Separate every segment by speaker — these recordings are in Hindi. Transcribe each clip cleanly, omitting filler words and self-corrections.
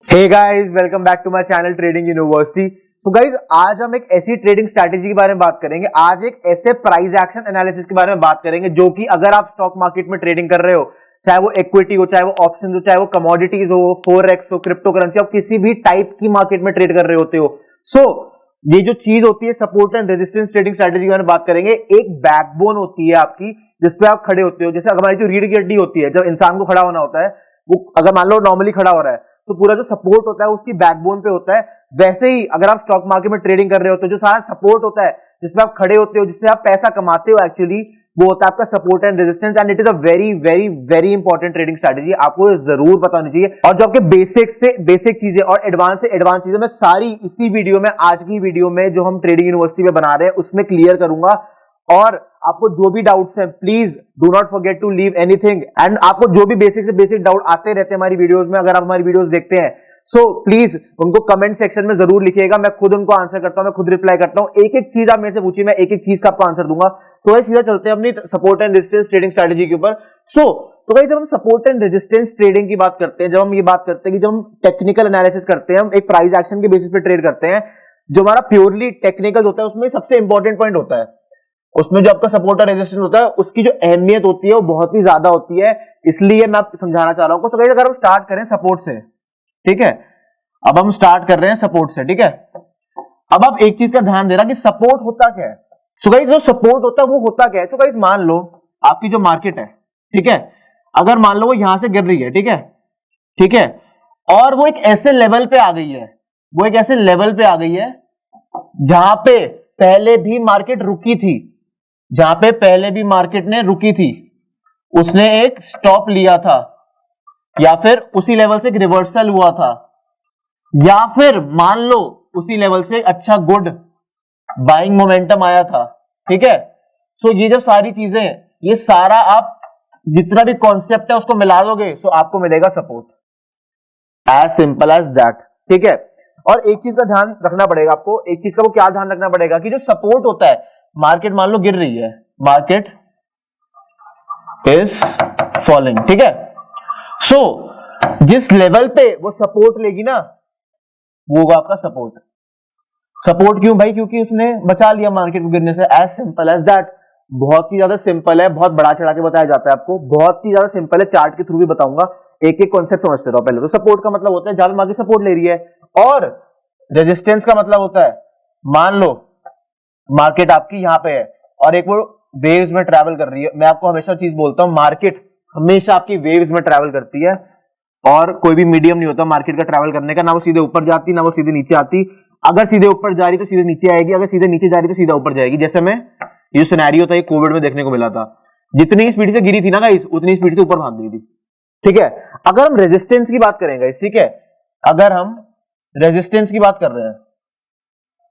Speaker 1: Hey guys, welcome back to my channel Trading University. So guys, आज हम एक ऐसी ट्रेडिंग स्ट्रैटेजी के बारे में बात करेंगे। आज एक ऐसे प्राइस एक्शन एनालिसिस के बारे में बात करेंगे जो कि अगर आप स्टॉक मार्केट में ट्रेडिंग कर रहे हो, चाहे वो इक्विटी हो, चाहे वो ऑप्शंस हो, चाहे वो कमोडिटीज हो, फॉरेक्स हो, क्रिप्टो करेंसी, आप किसी भी टाइप की मार्केट में ट्रेड कर रहे होते हो। सो ये जो चीज होती है support and resistance trading strategy के बारे में बात करेंगे। एक बैकबोन होती है आपकी जिसपे आप खड़े होते हो। जैसे हमारी जो रीढ़ की हड्डी होती है, जब इंसान को खड़ा होना होता है, वो अगर मान लो नॉर्मली खड़ा हो रहा है तो पूरा जो सपोर्ट होता है उसकी बैकबोन पे होता है। वैसे ही अगर आप स्टॉक मार्केट में ट्रेडिंग कर रहे हो तो जो सारा सपोर्ट होता है जिसमें आप खड़े होते हो, जिससे आप पैसा कमाते हो, एक्चुअली वो होता है आपका support and resistance. And it is a very very very important trading strategy, आपको जरूर पता होनी चाहिए। और जो आपके बेसिक से बेसिक चीजें और एडवांस से एडवांस चीजें मैं सारी इसी वीडियो में, आज की वीडियो में जो हम ट्रेडिंग यूनिवर्सिटी में बना रहे हैं उसमें क्लियर करूंगा। और आपको जो भी डाउट्स हैं, please do not forget to leave anything. And आपको जो भी बेसिक से बेसिक डाउट आते रहते हैं हमारी वीडियोस में, अगर आप हमारी वीडियोस देखते हैं, सो प्लीज उनको कमेंट सेक्शन में जरूर लिखिएगा। मैं खुद उनको आंसर करता हूं, मैं खुद रिप्लाई करता हूं। एक एक चीज आप मेरे से पूछिए, मैं एक एक चीज का आपको आंसर दूंगा। सो गाइस, सीधा चलते हैं अपनी support and resistance trading strategy के ऊपर। सो गाइस, जब हम सपोर्ट एंड रेजिस्टेंस ट्रेडिंग की बात करते हैं, जब हम ये बात करते हैं कि जब हम टेक्निकल एनालिसिस करते हैं, हम एक प्राइस एक्शन के बेसिस पे ट्रेड करते हैं, जो हमारा प्योरली टेक्निकल होता है उसमें सबसे इंपॉर्टेंट पॉइंट होता है, उसमें जो आपका सपोर्ट और रेजिस्टेंस होता है उसकी जो अहमियत होती है वो बहुत ही ज्यादा होती है। इसलिए मैं आपको समझाना चाह रहा हूं। तो अगर हम स्टार्ट करें सपोर्ट से, ठीक है, अब हम स्टार्ट कर रहे हैं सपोर्ट से, ठीक है। अब आप एक चीज का ध्यान देना कि सपोर्ट होता क्या है। सो गाइस, जो सपोर्ट होता है वो होता क्या है। सो गाइस, मान लो आपकी जो मार्केट है, ठीक है, अगर मान लो वो यहां से गिर रही है, ठीक है, ठीक है, और वो एक ऐसे लेवल पे आ गई है, वो एक ऐसे लेवल पे आ गई है जहां पे पहले भी मार्केट रुकी थी, जहां पे पहले भी मार्केट ने रुकी थी, उसने एक स्टॉप लिया था, या फिर उसी लेवल से एक रिवर्सल हुआ था, या फिर मान लो उसी लेवल से अच्छा गुड बाइंग मोमेंटम आया था, ठीक है। सो ये जब सारी चीजें, ये सारा आप जितना भी कॉन्सेप्ट है उसको मिला दोगे तो आपको मिलेगा support. As simple as that, ठीक है। और एक चीज का ध्यान रखना पड़ेगा आपको, एक चीज का वो क्या ध्यान रखना पड़ेगा कि जो सपोर्ट होता है, मार्केट मान लो गिर रही है, मार्केट इज फॉलिंग, ठीक है। सो जिस लेवल पे वो सपोर्ट लेगी ना, वो होगा आपका सपोर्ट। सपोर्ट क्यों भाई? क्योंकि उसने बचा लिया मार्केट को गिरने से। As simple as that. बहुत ही ज्यादा सिंपल है, बहुत बड़ा चढ़ा के बताया जाता है आपको, बहुत ही ज्यादा सिंपल है, चार्ट के थ्रू भी बताऊंगा। एक एक कॉन्सेप्ट समझते रहो। पहले तो सपोर्ट का मतलब होता है जहां मार्केट सपोर्ट ले रही है, और रेजिस्टेंस का मतलब होता है मान लो मार्केट आपकी यहां पे है और एक वो वेव्स में ट्रैवल कर रही है। मैं आपको हमेशा चीज बोलता हूं, मार्केट हमेशा आपकी वेव्स में ट्रैवल करती है, और कोई भी मीडियम नहीं होता मार्केट का ट्रैवल करने का। ना वो सीधे ऊपर जाती, ना वो सीधे नीचे आती। अगर सीधे ऊपर जा रही तो सीधे नीचे आएगी, अगर सीधे नीचे जा रही तो सीधा ऊपर जाएगी। जैसे में ये सिनेरियो था, ये कोविड में देखने को मिला था, जितनी स्पीड से गिरी थी ना गाइस, उतनी स्पीड से ऊपर भाग गई थी, ठीक है। अगर हम रेजिस्टेंस की बात करेंगे, ठीक है, अगर हम रेजिस्टेंस की बात कर रहे हैं,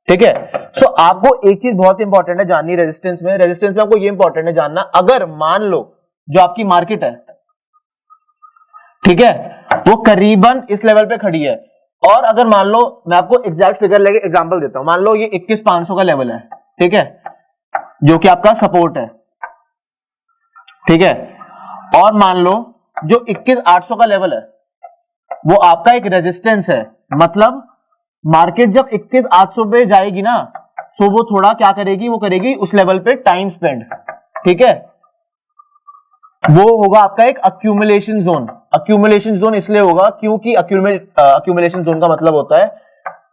Speaker 1: ठीक है, सो आपको एक चीज बहुत इंपॉर्टेंट है जाननी रेजिस्टेंस में। रेजिस्टेंस में आपको ये इंपॉर्टेंट है जानना, अगर मान लो जो आपकी मार्केट है, ठीक है, वो करीबन इस लेवल पे खड़ी है, और अगर मान लो, मैं आपको एग्जैक्ट फिगर लेके एग्जांपल देता हूं, मान लो ये 21,500 का लेवल है, ठीक है, जो कि आपका सपोर्ट है, ठीक है, और मान लो जो 21,800 का लेवल है वो आपका एक रेजिस्टेंस है। मतलब मार्केट जब 21,800 पे जाएगी ना, सो वो थोड़ा क्या करेगी, वो करेगी उस लेवल पे टाइम स्पेंड, ठीक है। वो होगा आपका एक अक्यूमुलेशन जोन। अक्यूमुलेशन जोन इसलिए होगा क्योंकि अक्यूमुलेशन जोन का मतलब होता है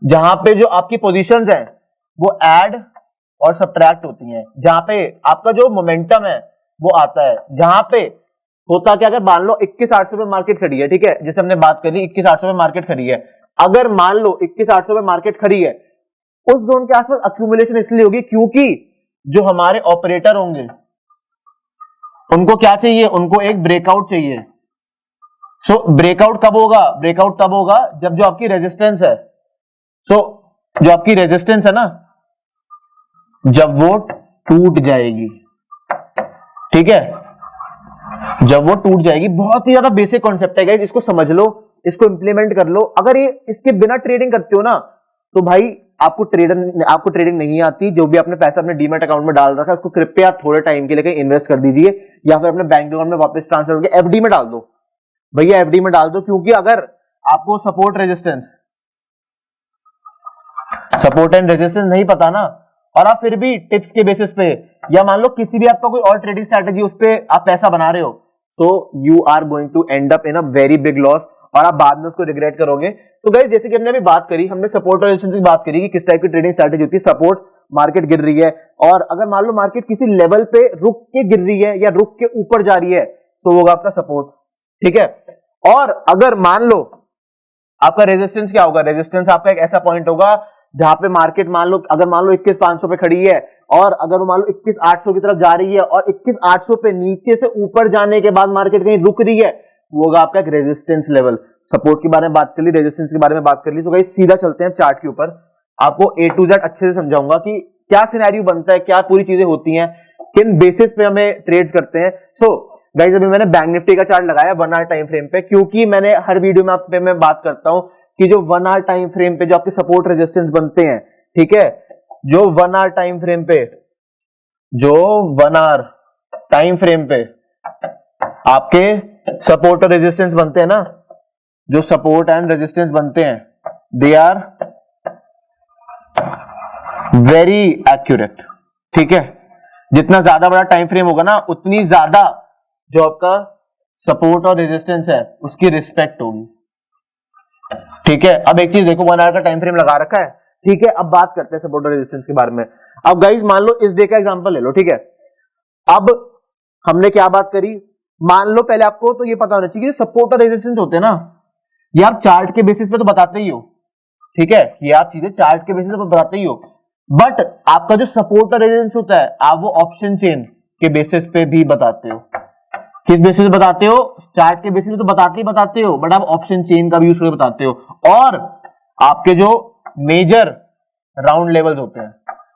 Speaker 1: जहां पे जो आपकी पोजीशंस हैं वो ऐड और सब्ट्रैक्ट होती हैं, जहां पे आपका जो मोमेंटम है वो आता है। जहां पे होता क्या, अगर मान लो 21,800 पे मार्केट खड़ी है, ठीक है, जैसे हमने बात करी 21,800 पे मार्केट खड़ी है, अगर मान लो 21,800 पे मार्केट खड़ी है, उस जोन के आसपास अक्यूमुलेशन इसलिए होगी क्योंकि जो हमारे ऑपरेटर होंगे उनको क्या चाहिए, उनको एक ब्रेकआउट चाहिए। सो ब्रेकआउट कब होगा? ब्रेकआउट तब होगा जब जो आपकी रेजिस्टेंस है, सो जो आपकी रेजिस्टेंस है ना, जब वो टूट जाएगी, ठीक है, जब वो टूट जाएगी। बहुत ही ज्यादा बेसिक कॉन्सेप्ट है गाइस, इसको समझ लो, इसको इंप्लीमेंट कर लो। अगर ये इसके बिना ट्रेडिंग करते हो ना, तो भाई आपको ट्रेडिंग नहीं आती। जो भी आपने पैसा अपने डीमैट अकाउंट में डाल रखा है उसको कृपया थोड़े टाइम के लिए कहीं इन्वेस्ट कर दीजिए, या फिर अपने बैंक अकाउंट में वापस ट्रांसफर करके एफडी में डाल दो। भैया एफडी में डाल दो, क्योंकि अगर आपको सपोर्ट एंड रेजिस्टेंस नहीं पता ना, और आप फिर भी टिप्स के बेसिस पे या मान लो किसी भी आपका कोई और ट्रेडिंग स्ट्रैटेजी उस पे आप पैसा बना रहे हो, so you are going to end up in a very big loss, और आप बाद में उसको रिग्रेट करोगे। तो गाइस जैसे कि हमने अभी बात करी, हमने सपोर्ट और रेजिस्टेंस की बात करी कि किस टाइप की ट्रेडिंग स्ट्रैटेजी होती है। सपोर्ट, मार्केट गिर रही है, और अगर मान लो मार्केट किसी लेवल पे रुक के गिर रही है या रुक के ऊपर जा रही है, सो होगा आपका सपोर्ट, ठीक है। और अगर मान लो आपका रेजिस्टेंस क्या होगा, रेजिस्टेंस आपका एक ऐसा पॉइंट होगा जहां पे मार्केट मान लो 21,500 पे खड़ी है, और अगर वो मान लो 21,800 की तरफ जा रही है, और 21,800 पे नीचे से ऊपर जाने के बाद मार्केट कहीं रुक रही है, वो होगा आपका एक रेजिस्टेंस लेवल। सपोर्ट के बारे में बात कर ली, रेजिस्टेंस के बारे में बात कर ली। तो गाइस सीधा चलते हैं चार्ट के ऊपर, आपको A to Z अच्छे से समझाऊंगा कि क्या सिनेरियो बनता है, क्या पूरी चीजें होती हैं, किन बेसिस पे हमें ट्रेड्स करते हैं। सो गाइस अभी मैंने बैंक निफ्टी का चार्ट लगाया 1 आवर टाइम फ्रेम पे, क्योंकि मैंने हर वीडियो में आप पे मैं बात करता हूं कि जो 1 आवर टाइम फ्रेम पे जो आपके सपोर्ट रेजिस्टेंस बनते हैं, ठीक है, जो 1 आवर टाइम फ्रेम पे आपके सपोर्ट और रेजिस्टेंस बनते हैं ना, जो सपोर्ट एंड रेजिस्टेंस बनते हैं, दे आर वेरी एक्यूरेट, ठीक है। जितना ज्यादा बड़ा टाइम फ्रेम होगा ना, उतनी ज्यादा जो आपका सपोर्ट और रेजिस्टेंस है उसकी रिस्पेक्ट होगी, ठीक है। अब एक चीज देखो, 1 आवर का टाइम फ्रेम लगा रखा है, ठीक है। अब बात करते हैं सपोर्ट और रेजिस्टेंस के बारे में। अब गाइस मान लो इस डे का एग्जांपल ले लो, ठीक है। अब हमने क्या बात करी, मान लो पहले आपको तो ये पता होना चाहिए कि सपोर्ट और रेजिस्टेंस होते हैं ना, ये आप चार्ट के बेसिस पे तो बताते ही हो, ठीक है, ये आप चीजें चार्ट के बेसिस पे तो बताते ही हो, बट आपका जो सपोर्ट और रेजिस्टेंस होता है आप वो ऑप्शन चेन के बेसिस पे भी बताते हो। किस बेसिस पे बताते हो, चार्ट के बेसिस पे तो बताते हो, बट आप ऑप्शन चेन का भी यूज करके बताते हो। और आपके जो मेजर राउंड लेवल्स होते हैं,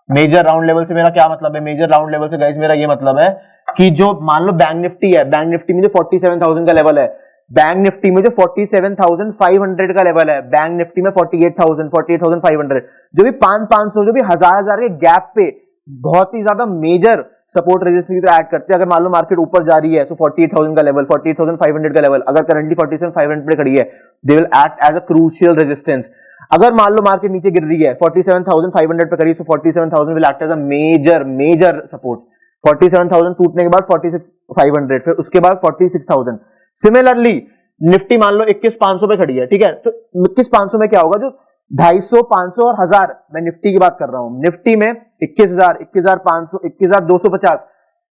Speaker 1: मेजर राउंड लेवल से मेरा क्या मतलब है, मेजर राउंड लेवल से गाइस मेरा ये मतलब है कि जो मान लो बैंक निफ्टी है, बैंक निफ्टी में जो 47,000 का लेवल है, बैंक निफ्टी में जो 47,500 का लेवल है, बैंक निफ्टी में 48,500, जो भी 500 जो भी हजार के गैप पे बहुत ही ज्यादा मेजर सपोर्ट रेजिस्टेंस की तरह ऐड करते हैं। अगर मान लो मार्केट ऊपर जा रही है तो 48,000 का लेवल, 48,500 का लेवल, अगर करंटली 47,500 पे खड़ी है, they will act as a crucial resistance. अगर मान लो मार्केट नीचे गिर रही है, 47,500 पे खड़ी है, तो 47,000 will act as a major support. 47,000 टूटने के बाद 46,500, फिर उसके बाद 46,000। सिमिलरली निफ्टी मान लो 21,500 पे खड़ी है, ठीक है, तो 21,500 में क्या होगा, जो 250, 500 और 1000, मैं निफ्टी की बात कर रहा हूं, निफ्टी में 21,000, 21,500, 21,250,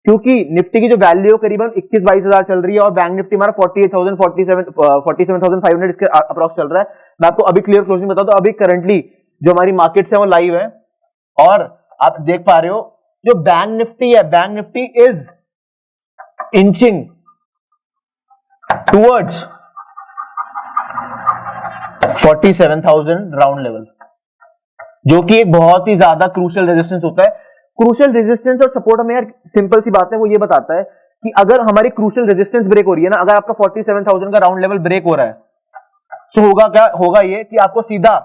Speaker 1: क्योंकि निफ्टी की जो वैल्यू करीबन 21-22 चल रही है, और बैंक निफ्टी हमारा 48,000, 47,500 इसके अप्रॉक्स चल रहा है। मैं आपको अभी क्लियर क्लोजिंग बता दूं, अभी करंटली जो हमारी मार्केट्स है वो लाइव है, और आप देख पा रहे हो जो बैंक निफ्टी है, bank Nifty is inching towards 47,000 round level, जो कि एक बहुत ही ज्यादा क्रूशियल रेजिस्टेंस होता है। क्रूशियल रेजिस्टेंस और सपोर्ट हमें यार सिंपल सी बात है, वो ये बताता है कि अगर हमारी क्रूशियल रेजिस्टेंस ब्रेक हो रही है ना, अगर आपका 47,000 का राउंड लेवल ब्रेक हो रहा है, तो होगा क्या, होगा ये कि आपको सीधा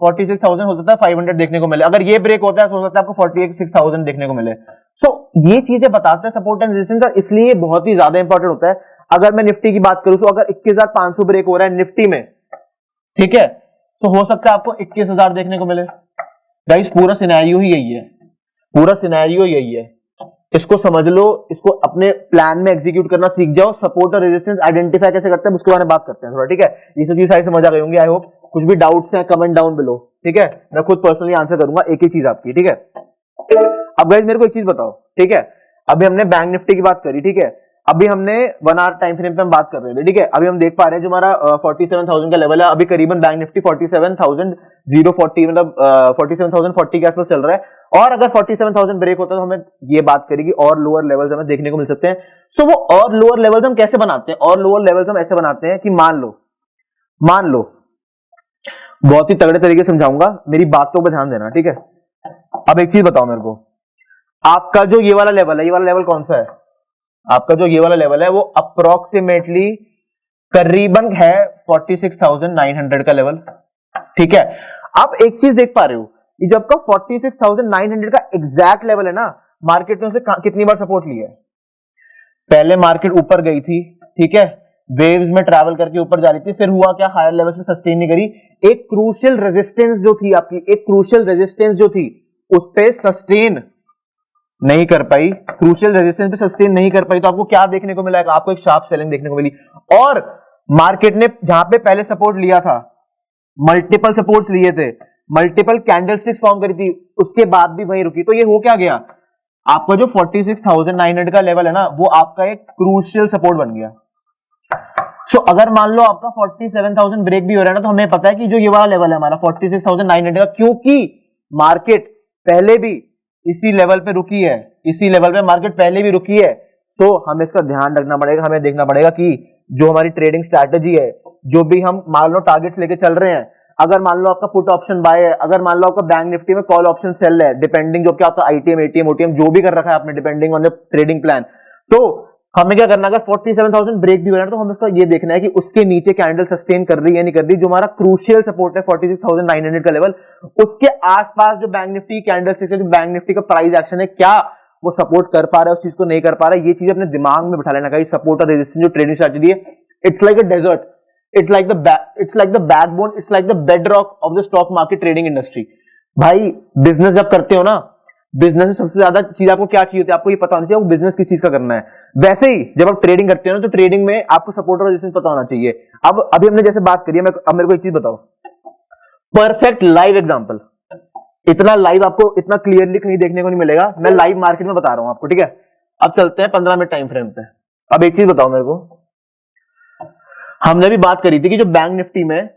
Speaker 1: 46,000 हो सकता है 500 देखने को मिले। अगर ये ब्रेक होता है तो हो सकता है आपको 46,000 देखने को मिले। सो ये चीजें बताते हैं सपोर्ट एंड रेजिस्टेंस, इसलिए बहुत ही ज्यादा इंपॉर्टेंट होता है। अगर मैं निफ्टी की बात करूं, तो अगर 21,500 ब्रेक हो रहा है निफ्टी में, ठीक है, तो हो सकता है आपको 21,000 देखने को मिले। गाइस पूरा सिनेरियो ही यही है, पूरा सिनेरियो यही है। इसको समझ लो, इसको अपने प्लान में एग्जीक्यूट करना सीख जाओ। सपोर्ट और रेजिस्टेंस आइडेंटिफाई कैसे करते हैं उसके बारे में बात करते हैं थोड़ा, ठीक है। ये सब चीज सारी समझ आ गई होंगी आई होप। कुछ भी डाउट्स हैं कमेंट डाउन बिलो, ठीक है, मैं खुद पर्सनली आंसर करूंगा एक एक चीज आपकी, ठीक है। अब गाइस मेरे को एक चीज बताओ, ठीक है, अभी हमने बैंक निफ्टी की बात करी, ठीक है, अभी हमने 1 आवर टाइम फ्रेम पे हम बात कर रहे थे, ठीक है। अभी हम देख पा रहे हैं जो हमारा 47,000 का लेवल है, अभी करीबन बैंक निफ्टी 47,040 मतलब 47,040 के आसपास चल रहा है। और अगर 47,000 ब्रेक होता है तो हमें ये बात करेगी और लोअर लेवल्स हमें देखने को मिल सकते हैं। सो वो और लोअर लेवल्स हम कैसे बनाते हैं, और लोअर लेवल्स हम ऐसे बनाते हैं कि मान लो बहुत ही तगड़े तरीके से समझाऊंगा, मेरी बातों पर ध्यान देना, ठीक है। अब एक चीज बताओ मेरे को, आपका जो ये वाला लेवल है, ये वाला लेवल कौन सा है, आपका जो ये वाला लेवल है वो अप्रोक्सीमेटली करीबन है 46,900 का लेवल, ठीक है। आप एक चीज देख पा रहे हो, ये जब का 46,900 का एग्जैक्ट लेवल है ना, मार्केट ने उसे कितनी बार सपोर्ट लिया है। पहले मार्केट ऊपर गई थी, ठीक है, वेव्स में ट्रैवल करके ऊपर जा रही थी, फिर हुआ क्या, हायर लेवल पे सस्टेन नहीं करी, एक क्रूशियल रेजिस्टेंस जो थी आपकी, एक क्रूशियल रेजिस्टेंस जो थी उस पे सस्टेन नहीं कर पाई, क्रूशियल रेजिस्टेंस पे सस्टेन नहीं कर पाई, तो आपको क्या देखने को मिला, आपको एक शार्प सेलिंग देखने को मिली। और मार्केट ने जहां पे पहले सपोर्ट लिया था, मल्टीपल सपोर्ट्स लिए थे, मल्टीपल कैंडलस्टिक्स फॉर्म करी थी, उसके बाद भी वहीं रुकी, तो ये हो क्या गया, आपका जो 46,900 का लेवल है ना, वो आपका एक क्रूशियल सपोर्ट बन गया। सो अगर मान लो आपका 47,000 ब्रेक भी हो रहा है ना, तो हमें पता है कि जो ये वाला लेवल है हमारा 46,900 का, क्योंकि मार्केट पहले भी इसी लेवल पे रुकी है, इसी लेवल पे मार्केट पहले भी रुकी है। सो हमें इसका ध्यान रखना पड़ेगा, हमें देखना पड़ेगा कि जो हमारी ट्रेडिंग स्ट्रैटेजी है, जो भी हम मान लो टारगेट्स लेके चल रहे हैं, अगर मान लो आपका पुट ऑप्शन बाय है, अगर मान लो आपका बैंक निफ्टी में कॉल ऑप्शन सेल है, डिपेंडिंग जो कि आपका आईटीएम एटीएम ओटीएम जो भी कर रखा है आपने, depending on the trading plan, तो हमें क्या करना है, अगर 47,000 ब्रेक भी हो रहा है तो हमें उसका ये देखना है कि उसके नीचे कैंडल सस्टेन कर रही है नहीं कर रही, जो हमारा क्रूशियल सपोर्ट है 46,900 का लेवल, उसके आसपास जो बैंक निफ्टी कैंडल से जो बैंक निफ्टी का प्राइस एक्शन है, क्या वो सपोर्ट कर पा रहा है, उस चीज को नहीं कर पा रहा है, ये चीज अपने दिमाग में बिठा लेना। सपोर्ट और रेजिस्टेंस जो ट्रेडिंग स्ट्रैटेजी है, it's like a desert, it's like the backbone, it's like the bedrock of the stock market trading industry. भाई बिजनेस जब करते हो ना, बिजनेस में सबसे ज्यादा चीज आपको क्या चाहिए होती है, आपको ये पता होना चाहिए बिजनेस किस चीज का करना है। वैसे ही जब आप ट्रेडिंग करते हो ना, तो ट्रेडिंग में आपको सपोर्ट और रेजिस्टेंस पता होना चाहिए। अब अभी हमने जैसे बात करी है, अब मेरे को एक चीज बताओ, परफेक्ट लाइव एग्जांपल, इतना लाइव आपको इतना क्लियरली कहीं देखने को नहीं मिलेगा, मैं लाइव मार्केट में बता रहा हूं आपको, ठीक है। अब चलते हैं 15 मिनट टाइम फ्रेम पे। अब एक चीज बताओ मेरे को, हमने भी बात करी थी कि जो बैंक निफ्टी में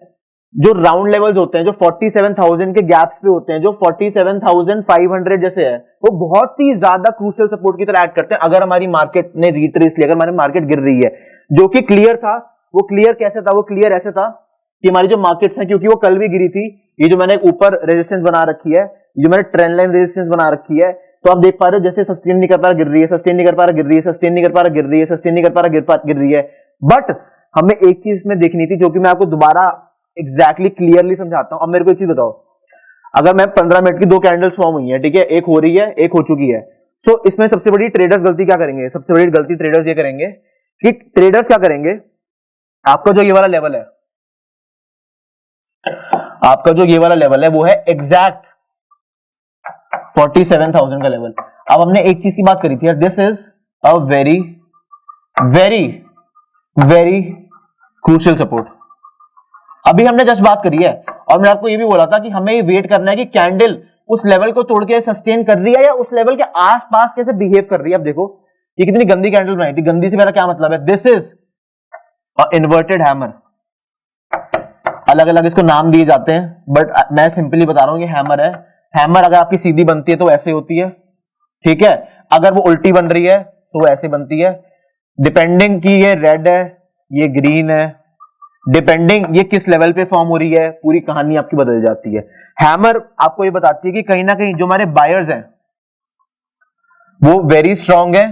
Speaker 1: जो राउंड लेवल्स होते हैं, जो 47,000 के गैप्स पे होते हैं, जो 47,500 जैसे है, वो बहुत ही ज्यादा क्रूशियल सपोर्ट की तरह ऐड करते हैं। अगर हमारी मार्केट ने रिट्रेस लिया, अगर हमारी मार्केट गिर रही है, जो कि क्लियर था, वो क्लियर कैसे था, वो क्लियर ऐसे था कि हमारी जो मार्केट्स हैं, क्योंकि वो कल भी गिरी थी, ये जो मैंने ऊपर रेजिस्टेंस बना रखी है, जो मैंने ट्रेंड लाइन रेजिस्टेंस बना रखी है, तो आप देख पा रहे हो जैसे सस्टेन नहीं कर पा रहा, गिर रही है, सस्टेन नहीं कर पा रहा, गिर रही है, सस्टेन नहीं कर पा रहा, गिर रही है, सस्टेन नहीं कर पा रहा, गिर रही है। बट हमें एक चीज इसमें देखनी थी, जो कि मैं आपको दोबारा एग्जैक्टली क्लियरली समझाता हूं। अब मेरे को एक चीज बताओ, अगर मैं 15 मिनट की दो कैंडल्स फॉर्म हुई है, ठीक है, एक हो रही है, एक हो चुकी है, सो इसमें सबसे बड़ी ट्रेडर्स गलती क्या करेंगे, सबसे बड़ी गलती ट्रेडर्स ये करेंगे कि ट्रेडर्स क्या करेंगे, आपका जो ये वाला लेवल है, आपका जो ये वाला लेवल है वो है एग्जैक्ट 47,000 का लेवल। अब हमने एक चीज की बात करी थी, this is a very very very crucial support. अभी हमने जस्ट बात करी है, और मैं आपको ये भी बोला था कि हमें वेट करना है कि कैंडल उस लेवल को तोड़ के सस्टेन कर रही है या उस लेवल के आसपास कैसे बिहेव कर रही है। अब देखो ये कितनी गंदी कैंडल बनाई थी, गंदी से मेरा क्या मतलब है, this is a inverted hammer. अलग अलग इसको नाम दिए जाते हैं, बट मैं सिंपली बता रहा हूं ये हैमर है। हैमर अगर आपकी सीधी बनती है तो ऐसे होती है, ठीक है, अगर वो उल्टी बन रही है तो वो ऐसे बनती है, डिपेंडिंग कि ये रेड है, ये ग्रीन है, डिपेंडिंग ये किस लेवल पे फॉर्म हो रही है, पूरी कहानी आपकी बदल जाती है। हैमर आपको ये बताती है कि कहीं ना कहीं जो हमारे बायर्स हैं वो वेरी स्ट्रांग है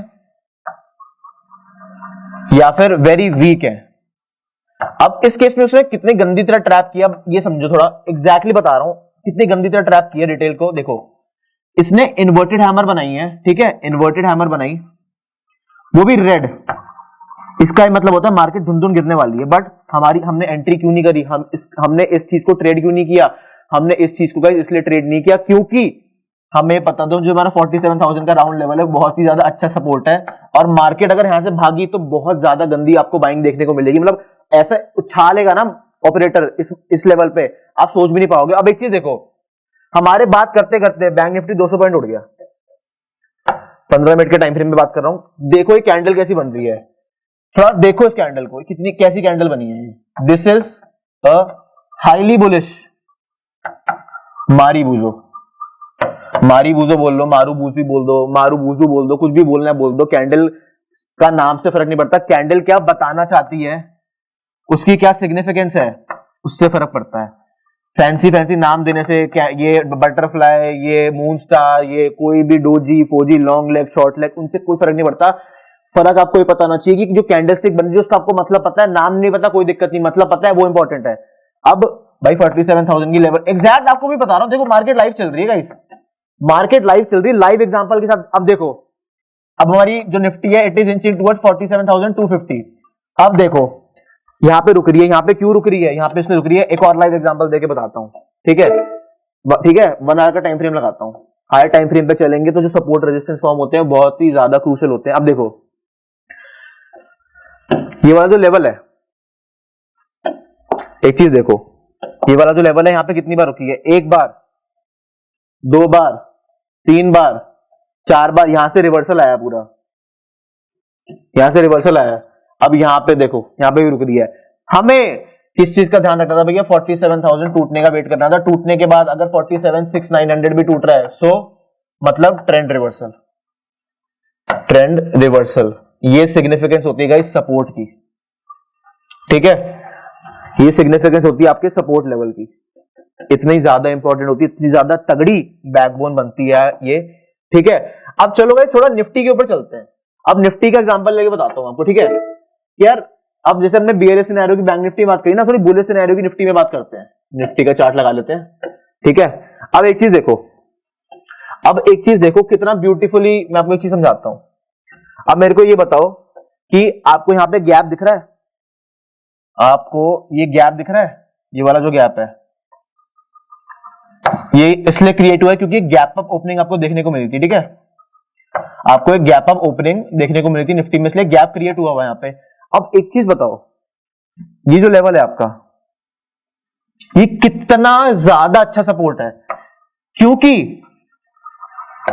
Speaker 1: या फिर वेरी वीक है। अब इस केस में उसने कितनी गंदी तरह ट्रैप किया, अब ये समझो, थोड़ा एग्जैक्टली बता रहा हूं कितनी गंदी तरह ट्रैप किया रिटेल को। देखो इसने इन्वर्टेड हैमर बनाई है, ठीक है, इन्वर्टेड हैमर बनाई, वो भी रेड। इसका मतलब होता है मार्केट धुंधुन गिरने वाली है, बट हमने एंट्री क्यों नहीं करी, हमने इस चीज को ट्रेड क्यों नहीं किया, हमने इस चीज को इसलिए ट्रेड नहीं किया क्योंकि हमें पता था जो हमारा 47,000 का राउंड लेवल है बहुत ही ज्यादा अच्छा सपोर्ट है, और मार्केट अगर यहां से भागी तो बहुत ज्यादा गंदी आपको बाइंग देखने को मिलेगी। मतलब ऐसा उछालेगा ना ऑपरेटर इस लेवल पे, आप सोच भी नहीं पाओगे। अब एक चीज देखो, हमारे बात करते करते बैंक निफ्टी 200 पॉइंट उड़ गया, 15 मिनट के टाइम फ्रेम में बात कर रहा हूं। देखो ये कैंडल कैसी बन रही है, थोड़ा देखो इस कैंडल को, कितनी कैसी कैंडल बनी है। This is a highly bullish marubozu, marubozu बोल लो, मारूबूजी बोल दो, मारूबूजू बोल दो, कुछ भी बोलना है बोल दो, कैंडल का नाम से फर्क नहीं पड़ता, कैंडल क्या बताना चाहती है, उसकी क्या सिग्निफिकेंस है, उससे फर्क पड़ता है। फैंसी फैंसी नाम देने से क्या, ये बटरफ्लाई, ये मून स्टार, ये कोई भी डोजी, फोजी, लॉन्ग लेग, शॉर्ट लेग, उनसे कोई फर्क नहीं पड़ता। फर्क आपको ये पता होना चाहिए कि जो कैंडलस्टिक बन रही है उसका आपको मतलब पता है, नाम नहीं पता कोई दिक्कत नहीं, मतलब पता है वो इंपॉर्टेंट है। अब भाई 47,000 की लेवल एग्जैक्ट आपको भी बता रहा हूं, देखो मार्केट लाइव चल रही है गाइस, मार्केट लाइव चल रही है, लाइव एग्जांपल के साथ। अब देखो, अब हमारी जो निफ्टी है इट इज इंचिंग टुवर्ड्स 47,250। अब देखो यहां पे रुक रही है, यहां पे क्यों रुक रही है, यहां पे इसलिए रुक रही है, एक और लाइव एग्जांपल देके बताता हूं, ठीक है, ठीक है, 1 आवर का टाइम फ्रेम लगाता हूं। हायर टाइम फ्रेम पे चलेंगे तो जो सपोर्ट रेजिस्टेंस फॉर्म होते हैं बहुत ही ज्यादा क्रूशियल होते हैं। अब देखो ये वाला जो लेवल है, एक चीज देखो, ये वाला जो लेवल है यहां पे कितनी बार रुकी है, 1 बार, 2 बार, 3 बार, 4 बार, यहां से रिवर्सल आया पूरा, यहां से रिवर्सल आया। अब यहां पे देखो, यहां पे भी रुक रही है। हमें किस चीज का ध्यान रखना था भैया, 47,000 टूटने का वेट करना था। टूटने के बाद अगर 47,600 भी टूट रहा है, सो मतलब ट्रेंड रिवर्सल, ट्रेंड रिवर्सल, ये सिग्निफिकेंस होती है गाइस सपोर्ट की, ठीक है, ये सिग्निफिकेंस होती है आपके सपोर्ट लेवल की, इतनी ज्यादा इंपॉर्टेंट होती है, इतनी ज्यादा तगड़ी बैकबोन बनती है ये, ठीक है। अब चलो गाइस थोड़ा निफ्टी के ऊपर चलते हैं। अब निफ्टी का एग्जांपल लेके बताता हूं आपको, ठीक है यार। अब जैसे हमने बेयरिश सिनेरियो की बैंक निफ्टी बात करी ना, थोड़ी बुलिश सिनेरियो की निफ्टी में बात करते हैं। निफ्टी का चार्ट लगा लेते हैं, ठीक है। अब एक चीज देखो, अब एक चीज देखो कितना ब्यूटीफुली मैं आपको एक चीज समझाता हूं। अब मेरे को ये बताओ कि आपको यहां पे गैप दिख रहा है, आपको ये गैप दिख रहा है, ये वाला जो गैप है ये इसलिए क्रिएट हुआ है क्योंकि गैप अप ओपनिंग आपको देखने को मिली थी, ठीक है। आपको एक गैप अप ओपनिंग देखने को मिली थी निफ्टी में, इसलिए गैप क्रिएट हुआ हुआ है यहां पे। अब एक चीज बताओ, ये जो लेवल है आपका, ये कितना ज्यादा अच्छा सपोर्ट है, क्योंकि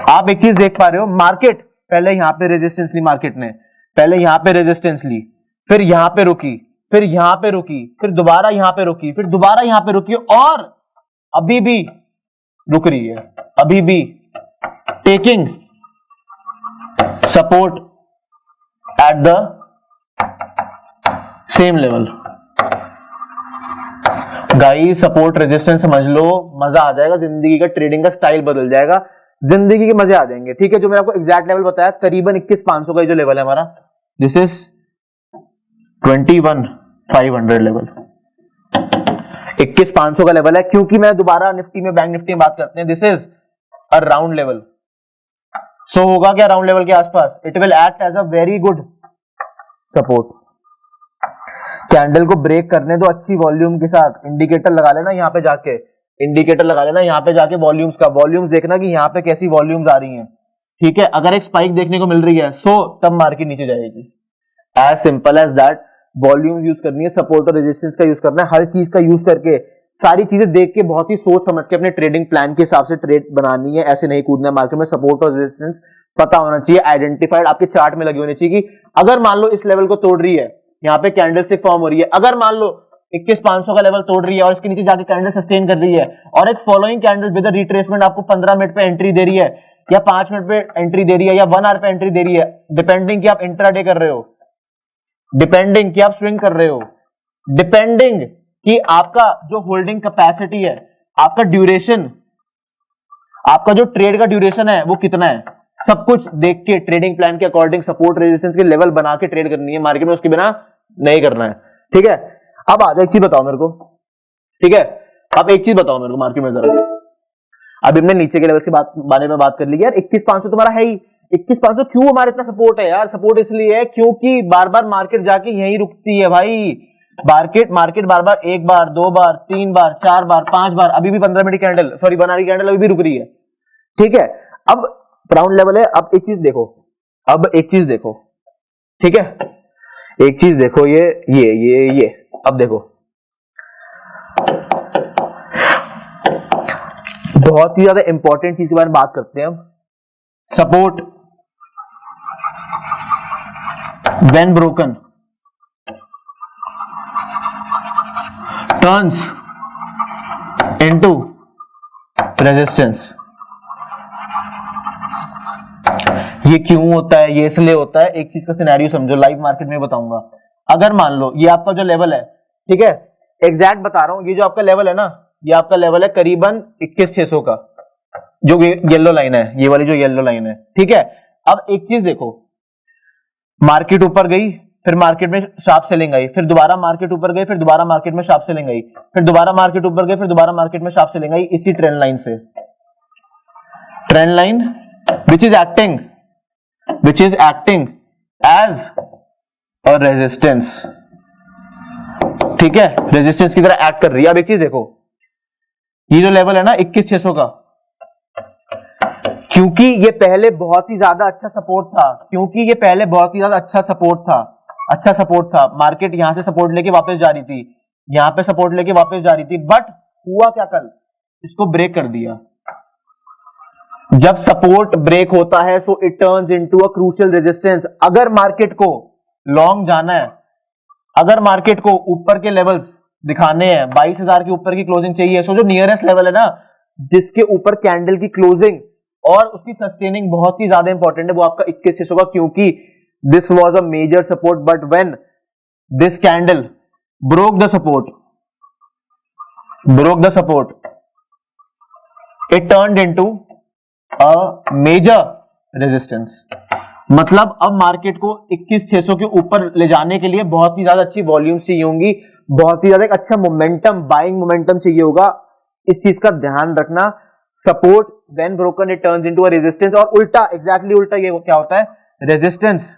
Speaker 1: आप एक चीज देख पा रहे हो, मार्केट पहले यहां पे रेजिस्टेंस ली, मार्केट ने पहले यहां पे रेजिस्टेंस ली, फिर यहां पे रुकी, फिर यहां पे रुकी, फिर दोबारा यहां पे रुकी, फिर दोबारा यहां पे रुकी, और अभी भी रुक रही है, अभी भी taking support at the same level. Guys support resistance समझ लो, मजा आ जाएगा, जिंदगी का ट्रेडिंग का स्टाइल बदल जाएगा, जिंदगी के मजे आ जाएंगे, ठीक है। जो मैंने आपको एग्जैक्ट लेवल बताया करीबन 21,500 का जो लेवल है हमारा, दिस इज 21,500 लेवल, 21,500 का लेवल है, क्योंकि मैं दोबारा निफ्टी में बैंक निफ्टी में बात करते हैं, this is a round level. So होगा क्या राउंड लेवल के आसपास, it will act as a very good support. Candle को ब्रेक करने दो अच्छी वॉल्यूम के साथ, इंडिकेटर लगा लेना यहां पे जाके, इंडिकेटर लगा लेना यहां पे जाके वॉल्यूम्स का, वॉल्यूम्स देखना कि यहां पे कैसी वॉल्यूम्स आ रही हैं, ठीक है। अगर एक स्पाइक देखने को मिल रही है, सो तब मार्केट नीचे जाएगी, as simple as that. Volume use करनी है, सपोर्ट और रेजिस्टेंस का यूज करना है, हर चीज का यूज करके, सारी चीजें देख के, बहुत ही सोच समझ के अपने ट्रेडिंग प्लान के हिसाब से ट्रेड बनानी है, ऐसे नहीं कूदना है मार्केट में। सपोर्ट और रेजिस्टेंस पता होना चाहिए, आइडेंटिफाइड आपके चार्ट में लगी होनी चाहिए कि अगर मान लो इस लेवल को तोड़ रही है, यहाँ पे कैंडलस्टिक फॉर्म हो रही है, अगर मान लो 21,500 का लेवल तोड़ रही है और इसके नीचे जाके कैंडल सस्टेन कर रही है, और एक फॉलोइंग कैंडल विद रिट्रेसमेंट आपको 15 मिनट पे एंट्री दे रही है, या 5 मिनट पे एंट्री दे रही है, या 1 आवर पे एंट्री दे रही है, डिपेंडिंग कि आप इंट्राडे कर रहे हो, डिपेंडिंग कि आप स्विंग कर रहे हो, डिपेंडिंग कि आपका जो होल्डिंग कैपेसिटी है, आपका ड्यूरेशन, आपका जो ट्रेड का ड्यूरेशन है वो कितना है, सब कुछ देख के ट्रेडिंग प्लान के अकॉर्डिंग सपोर्ट रेजिस्टेंस के लेवल बना के ट्रेड करनी है मार्केट में, उसके बिना नहीं करना है, ठीक है। अब आ जाए, एक चीज बताओ मेरे को, ठीक है, अब एक चीज बताओ मेरे को मार्केट में जरा, अभी हमने नीचे के लेवल्स के बारे में बात कर ली यार, 21,500 तुम्हारा है ही, 21,500 क्यों हमारा इतना सपोर्ट है यार, सपोर्ट इसलिए है क्योंकि बार बार मार्केट जाके यहीं रुकती है भाई, मार्केट बार बार 1 बार 2 बार 3 बार 4 बार 5 बार, अभी भी 15 मिनट कैंडल, सॉरी 1 आवर की कैंडल अभी भी रुक रही है, ठीक है। अब राउंड लेवल है, अब एक चीज देखो, अब एक चीज देखो, ठीक है, एक चीज देखो, ये अब देखो, बहुत ही ज्यादा इंपॉर्टेंट चीज के बारे में बात करते हैं हम, support when broken turns into resistance. ये क्यों होता है, ये इसलिए होता है, एक चीज का सिनेरियो समझो, लाइव मार्केट में बताऊंगा। अगर मान लो ये आपका जो लेवल है, ठीक है, एग्जैक्ट बता रहा हूं, ये जो आपका लेवल है ना, ये आपका लेवल है करीबन 21,600 का, जो येलो लाइन है, ये वाली जो येलो लाइन है, ठीक है। अब एक चीज देखो, मार्केट ऊपर गई, फिर मार्केट में शार्प सेलिंग आई, फिर दोबारा मार्केट ऊपर गई, फिर दोबारा मार्केट में शार्प सेलिंग आई, फिर दोबारा मार्केट ऊपर गई, फिर दोबारा मार्केट में शार्प सेलिंग आई, इसी ट्रेंड लाइन से, trend line which is acting as a resistance, ठीक है, रेजिस्टेंस की तरह एक्ट कर रही है। अब एक चीज देखो, ये जो लेवल है ना 21,600 का, क्योंकि ये पहले बहुत ही ज्यादा अच्छा सपोर्ट था, क्योंकि ये पहले बहुत ही ज्यादा अच्छा सपोर्ट था, मार्केट यहां से सपोर्ट लेके वापस जा रही थी, यहां पे सपोर्ट लेके वापस जा रही थी, बट हुआ क्या, कल इसको ब्रेक कर दिया। जब सपोर्ट ब्रेक होता है so it turns into a crucial resistance. अगर मार्केट को लॉन्ग जाना है, अगर मार्केट को ऊपर के लेवल्स दिखाने हैं, 22,000 के ऊपर की क्लोजिंग चाहिए, सो जो नियरेस्ट लेवल है ना, जिसके ऊपर कैंडल की क्लोजिंग और उसकी सस्टेनिंग बहुत ही ज्यादा इंपॉर्टेंट है, वो आपका 21,600 का, क्योंकि this was a major support, but when this candle broke the support, it turned into a major resistance। मतलब अब मार्केट को 21,600 के ऊपर ले जाने के लिए बहुत ही ज्यादा अच्छी वॉल्यूम चाहिए होंगी, बहुत ही ज्यादा एक अच्छा मोमेंटम, बाइंग मोमेंटम चाहिए होगा। इस चीज का ध्यान रखना। Support when broken it turns into a resistance, और उल्टा, एग्जैक्टली उल्टा ये क्या होता है, resistance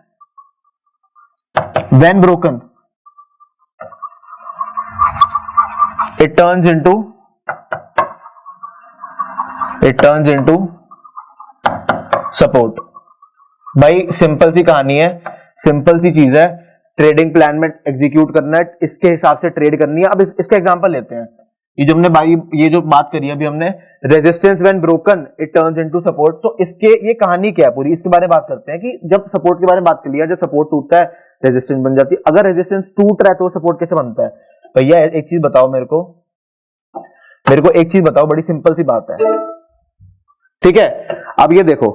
Speaker 1: when broken it turns into support। भाई सिंपल सी कहानी है, सिंपल सी चीज है, ट्रेडिंग प्लान में एग्जीक्यूट करना है, इसके हिसाब से ट्रेड करनी है। अब इसका एग्जांपल लेते हैं, ये जो हमने भाई ये जो बात करी अभी हमने, resistance when broken it turns into support, तो इसके ये कहानी क्या है पूरी, इसके बारे में बात करते हैं कि जब सपोर्ट के बारे में बात कर लिया, जब सपोर्ट टूटता है रेजिस्टेंस बन जाती है। अगर रेजिस्टेंस टूट रहा है तो सपोर्ट कैसे बनता है? भैया एक चीज बताओ मेरे को एक चीज बताओ, बड़ी सिंपल सी बात है, ठीक है। अब ये देखो,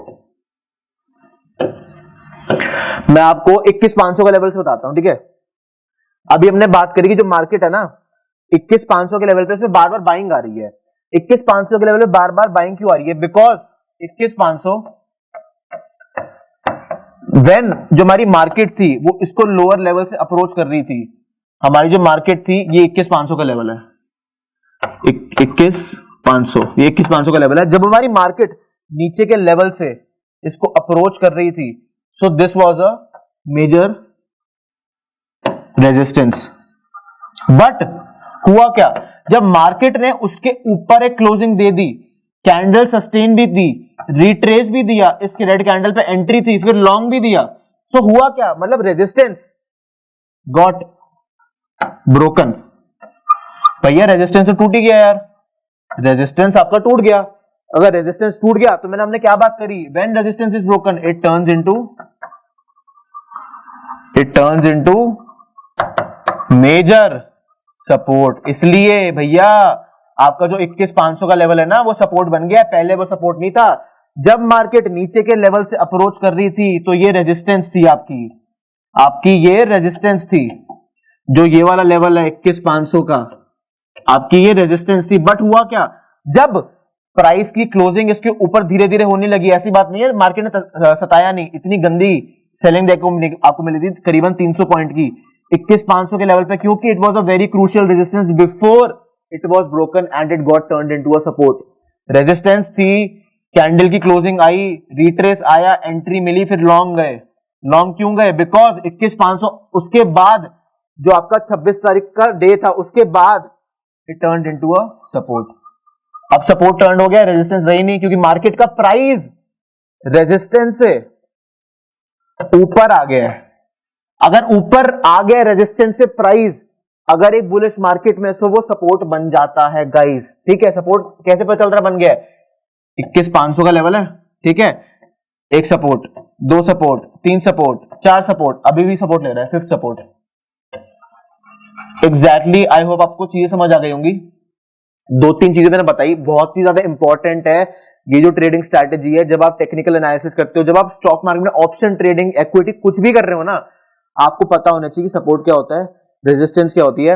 Speaker 1: मैं आपको 21,500 का लेवल से बताता हूं, ठीक है। अभी हमने बात करी कि जो मार्केट है ना 21,500 के लेवल पे, इसमें बार बार बाइंग आ रही है। 21,500 के लेवल पे बार बार बाइंग क्यों आ रही है? बिकॉज 21,500 व्हेन जो हमारी मार्केट थी वो इसको लोअर लेवल से अप्रोच कर रही थी। हमारी जो मार्केट थी ये 21,500 का लेवल है, 21,500, ये 21,500 का लेवल है। जब हमारी मार्केट नीचे के लेवल से इसको अप्रोच कर रही थी, so this was a major resistance. But हुआ क्या, जब मार्केट ने उसके ऊपर एक क्लोजिंग दे दी, कैंडल सस्टेन भी दी, रिट्रेस भी दिया, इसके रेड कैंडल पे एंट्री थी, फिर लॉन्ग भी दिया, सो हुआ क्या, मतलब रेजिस्टेंस गॉट ब्रोकन। भैया रेजिस्टेंस तो टूट ही गया यार, रेजिस्टेंस आपका टूट गया। अगर रेजिस्टेंस टूट गया तो हमने क्या बात करी, when resistance is broken it turns into major support. इसलिए भैया आपका जो 21,500 का लेवल है ना वो सपोर्ट बन गया, पहले वो सपोर्ट नहीं था। जब मार्केट नीचे के लेवल से अप्रोच कर रही थी तो ये रेजिस्टेंस थी आपकी ये रेजिस्टेंस थी, जो ये वाला लेवल है 21,500 का, आपकी ये रेजिस्टेंस थी। बट हुआ क्या, जब प्राइस की क्लोजिंग इसके ऊपर धीरे धीरे होने लगी, ऐसी बात नहीं है मार्केट ने सताया नहीं, इतनी गंदी सेलिंग आपको मिली थी करीबन 300 पॉइंट की 21,500 के लेवल पे, क्योंकि it was a very crucial resistance before it was broken and it got turned into a support. Resistance थी, कैंडल की क्लोजिंग आई, रिट्रेस आया, एंट्री मिली, फिर लॉन्ग गए। लॉन्ग क्यों गए? बिकॉज 21,500 उसके बाद जो आपका 26 तारीख का डे था उसके बाद it turned into a support. अब सपोर्ट टर्न हो गया, रेजिस्टेंस रही नहीं, क्योंकि मार्केट का प्राइस रेजिस्टेंस से ऊपर आ गया है। अगर ऊपर आ गया रेजिस्टेंस से प्राइस, अगर एक बुलिश मार्केट में, सो वो सपोर्ट बन जाता है गाइस, ठीक है। सपोर्ट कैसे पता चल रहा बन गया? 21,500 का लेवल है, ठीक है, एक सपोर्ट, दो सपोर्ट, तीन सपोर्ट, चार सपोर्ट, अभी भी सपोर्ट ले रहा है, फिफ्थ सपोर्ट। एग्जैक्टली, आई होप आपको चीजें समझ आ गई होंगी। दो तीन चीजें मैंने बताई, बहुत ही ज्यादा इंपॉर्टेंट है ये जो ट्रेडिंग स्ट्रैटेजी है। जब आप टेक्निकल एनालिसिस करते हो, जब आप स्टॉक मार्केट में ऑप्शन ट्रेडिंग, इक्विटी कुछ भी कर रहे हो ना, आपको पता होना चाहिए कि सपोर्ट क्या होता है, रेजिस्टेंस क्या होती है,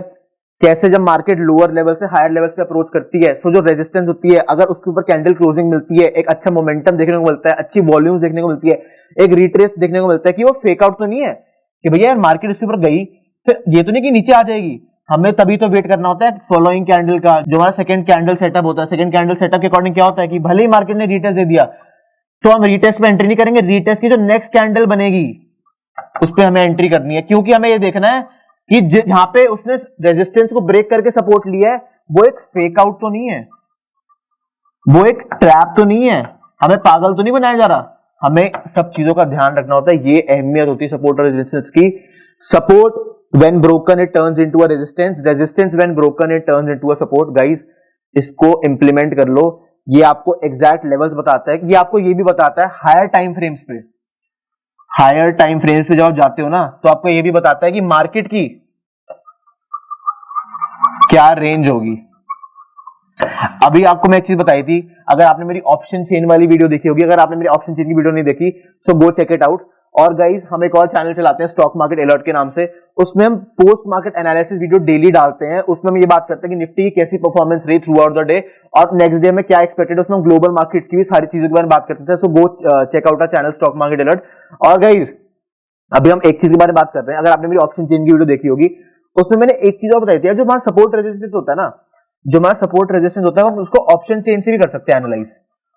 Speaker 1: कैसे जब मार्केट लोअर लेवल से हायर लेवल पे अप्रोच करती है, सो जो रेजिस्टेंस होती है, अगर उसके ऊपर कैंडल क्लोजिंग मिलती है, एक अच्छा मोमेंटम देखने को मिलता है, अच्छी वॉल्यूम्स देखने को मिलती है, एक रिट्रेस देखने को मिलता है, कि वो फेक आउट तो नहीं है कि भैया यार मार्केट उसके ऊपर गई, फिर ये तो नहीं कि नीचे आ जाएगी, हमें तभी तो वेट करना होता है फॉलोइंग कैंडल का, जो हमारा सेकंड कैंडल सेटअप होता है। सेकंड कैंडल सेटअप के अकॉर्डिंग क्या होता है कि भले ही मार्केट ने रीटेस्ट दे दिया तो हम रीटेस्ट पे एंट्री नहीं करेंगे, रीटेस्ट की जो नेक्स्ट कैंडल बनेगी उस पर हमें एंट्री करनी है, क्योंकि हमें ये देखना है कि जहां पे उसने रेजिस्टेंस को ब्रेक करके सपोर्ट लिया है वो एक फेक आउट तो नहीं है, वो एक ट्रैप तो नहीं है, हमें पागल तो नहीं बनाया जा रहा। हमें सब चीजों का ध्यान रखना होता है, ये अहमियत होती है सपोर्ट और रेजिस्टेंस की। Support when broken it turns into a resistance, resistance when broken it turns into a support. Guys इसको इंप्लीमेंट कर लो, ये आपको एग्जैक्ट लेवल्स बताता है, ये आपको ये भी बताता है हायर टाइम फ्रेम्स पे, हायर टाइम फ्रेम्स पे जब आप जाते हो ना तो आपको ये भी बताता है कि मार्केट की क्या रेंज होगी। अभी आपको मैं एक चीज बताई थी, अगर आपने मेरी ऑप्शन चेन वाली वीडियो देखी होगी, अगर आपने मेरी ऑप्शन चेन की वीडियो नहीं देखी सो गो चेक इट आउट। और गाइस हम एक और चैनल चलाते हैं स्टॉक मार्केट अलर्ट के नाम से, उसमें हम post market analysis video daily डालते हैं। उसमें हम ये बात करते हैं कि निफ्टी की कैसी परफॉर्मेंस रही थ्रू आउट द डे और नेक्स्ट डे में क्या एक्सपेक्टेड, उसमें हम ग्लोबल मार्केट्स की भी सारी चीजों के बारे में बात करते हैं। So go check out our channel stock market alert. और गाइस अभी हम एक चीज के बारे में बात कर रहे हैं, अगर आपने मेरी ऑप्शन चेन की वीडियो देखी होगी उसमें मैंने एक चीज और बताई थी, जो हमारा सपोर्ट रेजिस्टेंस होता है ना, जो हमारा सपोर्ट रेजिस्टेंस होता है हम उसको ऑप्शन चेन से भी कर सकते हैं एनालाइज।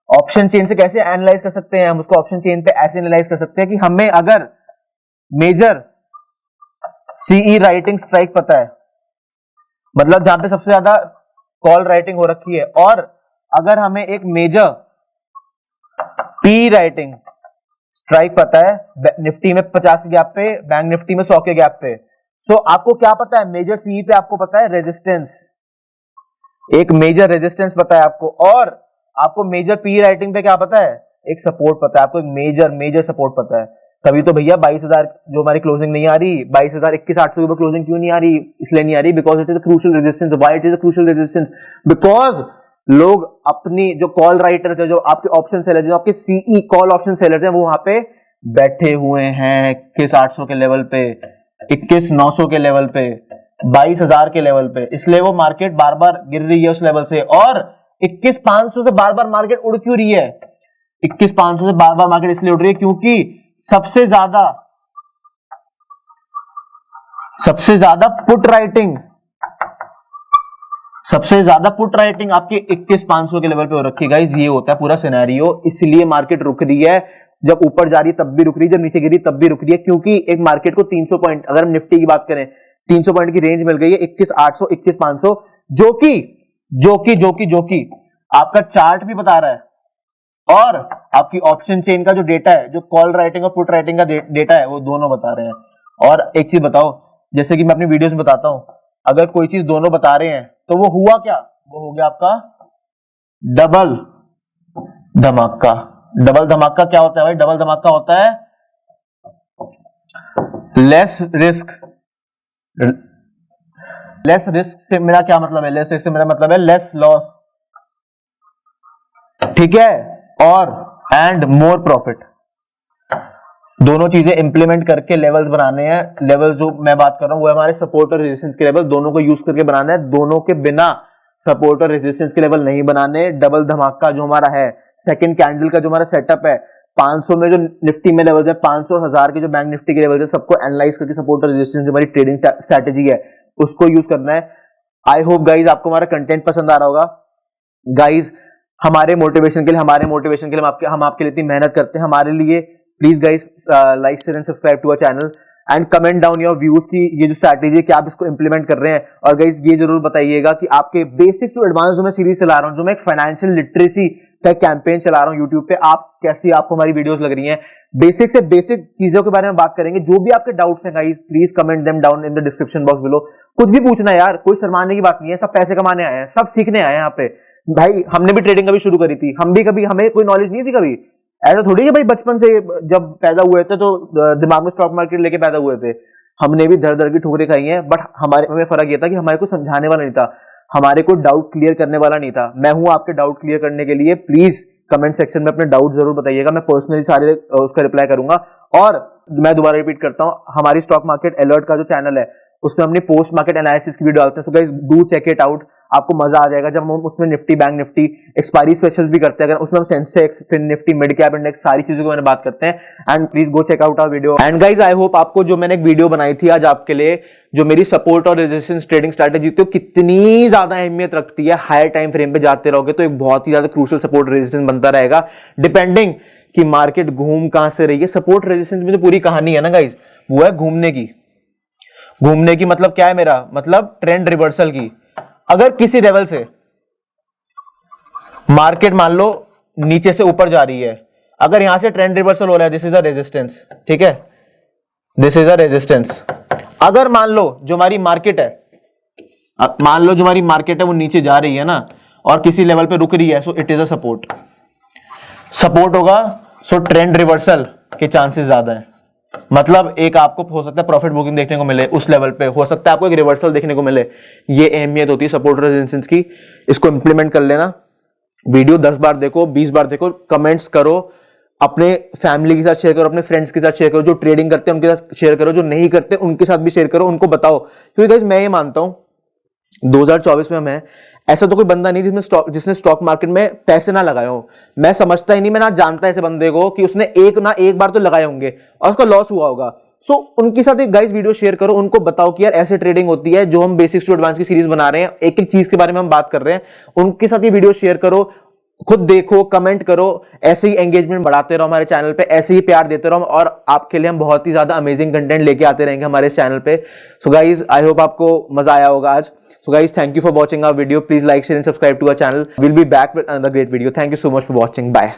Speaker 1: ऑप्शन चेन से कैसे एनालाइज कर सकते हैं हम उसको, ऑप्शन चेन पे ऐसे एनालाइज कर सकते हैं कि हमें अगर मेजर सीई राइटिंग स्ट्राइक पता है, मतलब जहां पे सबसे ज्यादा कॉल राइटिंग हो रखी है, और अगर हमें एक मेजर पी राइटिंग स्ट्राइक पता है निफ्टी में 50 के गैप पे, बैंक निफ्टी में 100 के गैप पे, सो आपको क्या पता है मेजर सीई पे आपको पता है रेजिस्टेंस, एक मेजर रेजिस्टेंस पता है आपको, और आपको मेजर पी राइटिंग पे क्या पता है, एक सपोर्ट पता है आपको, एक मेजर सपोर्ट पता है। तभी तो भैया 22,000 जो हमारी क्लोजिंग नहीं आ रही, 22,000 21,800 के ऊपर क्लोजिंग क्यों नहीं आ रही, इसलिए नहीं आ रही because it is a crucial resistance. Why it is a crucial resistance? Because लोग अपनी जो कॉल राइटर्स है, जो आपके ऑप्शन सेलर, जो आपके सीई कॉल ऑप्शन सेलर्स हैं, वो वहां पे बैठे हुए हैं 21,800 के लेवल पे, 21,900 के लेवल पे, 22,000 के लेवल पे, इसलिए वो मार्केट बार बार गिर रही है उस लेवल से। और 21,500 से बार बार मार्केट उड़ क्यों रही है, 21,500 से बार बार मार्केट इसलिए उड़ रही है क्योंकि सबसे ज्यादा पुट राइटिंग, सबसे ज्यादा पुट राइटिंग आपके 21,500 के लेवल पे हो रखी है। गाइस ये होता है पूरा सिनेरियो, इसलिए मार्केट रुक रही है, जब ऊपर जा रही है तब भी रुक रही है, जब नीचे गिरी तब भी रुक रही है, क्योंकि एक मार्केट को 300 पॉइंट, अगर हम निफ्टी की बात करें 300 पॉइंट की रेंज मिल गई है 21,800 21,500, जो कि आपका चार्ट भी बता रहा है और आपकी ऑप्शन चेन का जो डेटा है, जो कॉल राइटिंग और पुट राइटिंग का डेटा है, वो दोनों बता रहे हैं। और एक चीज बताओ, जैसे कि मैं अपनी वीडियोस में बताता हूं, अगर कोई चीज दोनों बता रहे हैं तो वो हुआ क्या, वो हो गया आपका डबल धमाका। डबल धमाका क्या होता है भाई? डबल धमाका होता है लेस रिस्क। लेस रिस्क से मेरा क्या मतलब है? लेस रिस्क से मेरा मतलब है लेस लॉस, ठीक है, और एंड मोर प्रॉफिट। दोनों चीजें इंप्लीमेंट करके लेवल्स बनाने हैं। लेवल्स जो मैं बात कर रहा हूं वो हमारे सपोर्ट और रेजिस्टेंस के लेवल, दोनों को यूज करके बनाना है, दोनों के बिना सपोर्ट और रेजिस्टेंस के लेवल नहीं बनाने। डबल धमाका जो हमारा है, सेकंड कैंडल का जो हमारा सेटअप है, 500 में जो निफ्टी में लेवल है, 500 और 1000 के जो बैंक निफ्टी के लेवल है, सबको एनालाइज करके सपोर्ट और रेजिस्टेंस जो हमारी ट्रेडिंग स्ट्रेटेजी है उसको यूज करना है। आई होप गाइज आपको हमारा कंटेंट पसंद आ रहा होगा। गाइज हमारे मोटिवेशन के लिए हम आपके लिए इतनी मेहनत करते हैं, हमारे लिए please guys like share and subscribe to our channel and comment down your views की ये जो स्ट्रैटेजी है क्या आप इसको इंप्लीमेंट कर रहे हैं। और गाइज ये जरूर बताइएगा कि आपके बेसिक्स टू एडवांस जो मैं सीरीज चला रहा हूं, जो मैं एक फाइनेंशियल लिटरेसी का कैंपेन चला रहा हूं यूट्यूब पे, आप कैसी आपको हमारी वीडियोस लग रही हैं, बेसिक से बेसिक चीजों के बारे में बात करेंगे। जो भी आपके डाउट्स हैं guys please comment them down in the description box below. कुछ भी पूछना है यार, कोई शर्माने की बात नहीं है, सब पैसे कमाने आए हैं, सब सीखने आए हैं यहाँ पे। भाई हमने भी ट्रेडिंग कभी शुरू करी थी, हम भी कभी, हमें कोई नॉलेज नहीं थी कभी, ऐसा थोड़ी है भाई बचपन से जब पैदा हुए थे तो दिमाग में स्टॉक मार्केट लेके पैदा हुए थे। हमने भी दर दर की ठोकरें खाई हैं, बट हमें फर्क ये था कि हमारे को समझाने वाला नहीं था, हमारे को डाउट क्लियर करने वाला नहीं था। मैं हूं आपके डाउट क्लियर करने के लिए, प्लीज कमेंट सेक्शन में अपने डाउट जरूर बताइएगा, मैं पर्सनली सारे उसका रिप्लाई करूंगा। और मैं दोबारा रिपीट करता हूं, हमारी स्टॉक मार्केट अलर्ट का जो चैनल है उसमें अपनी पोस्ट मार्केट एनालिसिस की वीडियो डालते हैं, so guys do check it out, आपको मजा आ जाएगा। जब हम उसमें Nifty, bank Nifty, expiry specials भी करते हैं, अगर उसमें हम सेंसेक्स, फिर निफ्टी, मिड कैप इंडेक्स, सारी चीजों के बारे में बात करते हैं। And please go check out our video. And guys I hope आपको जो मैंने एक वीडियो बनाई थी आज आपके लिए, जो मेरी सपोर्ट और रेजिस्टेंस ट्रेडिंग स्ट्रेटेजी थी, कितनी ज्यादा अहमियत रखती है। हायर टाइम फ्रेम पे जाते रहोगे तो एक बहुत ही ज्यादा क्रूशियल सपोर्ट रेजिस्टेंस बनता रहेगा, डिपेंडिंग कि मार्केट घूम कहां से रही है। सपोर्ट रेजिस्टेंस में जो पूरी कहानी है ना गाइज, वो है घूमने की, घूमने की मतलब क्या है मेरा, मतलब ट्रेंड रिवर्सल की। अगर किसी लेवल से मार्केट मान लो नीचे से ऊपर जा रही है, अगर यहां से ट्रेंड रिवर्सल हो रहा है, दिस इज अ रेजिस्टेंस, ठीक है, दिस इज अ रेजिस्टेंस। अगर मान लो जो हमारी मार्केट है, मान लो जो हमारी मार्केट है वो नीचे जा रही है ना, और किसी लेवल पे रुक रही है, so it is a support. Support होगा सो ट्रेंड रिवर्सल के चांसेस ज्यादा है। मतलब एक आपको हो सकता है प्रॉफिट बुकिंग देखने को मिले उस लेवल पे, हो सकता है आपको एक रिवर्सल देखने को मिले। ये अहमियत होती है सपोर्ट रेजिस्टेंस की। इसको इंप्लीमेंट कर लेना। वीडियो 10 बार देखो, 20 बार देखो, कमेंट्स करो, अपने फैमिली के साथ शेयर करो, अपने फ्रेंड्स के साथ शेयर करो, जो ट्रेडिंग करते हैं उनके साथ शेयर करो, जो नहीं करते उनके साथ भी शेयर करो, उनको बताओ। क्योंकि गाइस मैं ये मानता हूं 2024 में मैं ऐसा तो कोई बंदा नहीं जिसने स्टॉक मार्केट में पैसे ना लगाए हो। मैं समझता ही नहीं, मैं ना जानता ऐसे बंदे को कि उसने एक ना एक बार तो लगाए होंगे और उसका लॉस हुआ होगा। सो उनके साथ एक गाइस वीडियो शेयर करो, उनको बताओ कि यार ऐसे ट्रेडिंग होती है। जो हम बेसिक्स टू एडवांस की सीरीज बना रहे हैं, एक एक चीज के बारे में हम बात कर रहे हैं, उनके साथ ये वीडियो शेयर करो, खुद देखो, कमेंट करो। ऐसे ही एंगेजमेंट बढ़ाते रहो हमारे चैनल पे, ऐसे ही प्यार देते रहो, और आपके लिए हम बहुत ही ज्यादा अमेजिंग कंटेंट लेके आते रहेंगे हमारे इस चैनल पे। सो गाइज आई होप आपको मजा आया होगा आज। So guys thank you for watching our video. Please like share and subscribe to our channel. Will be back with another great video. Thank you so much for watching. Bye.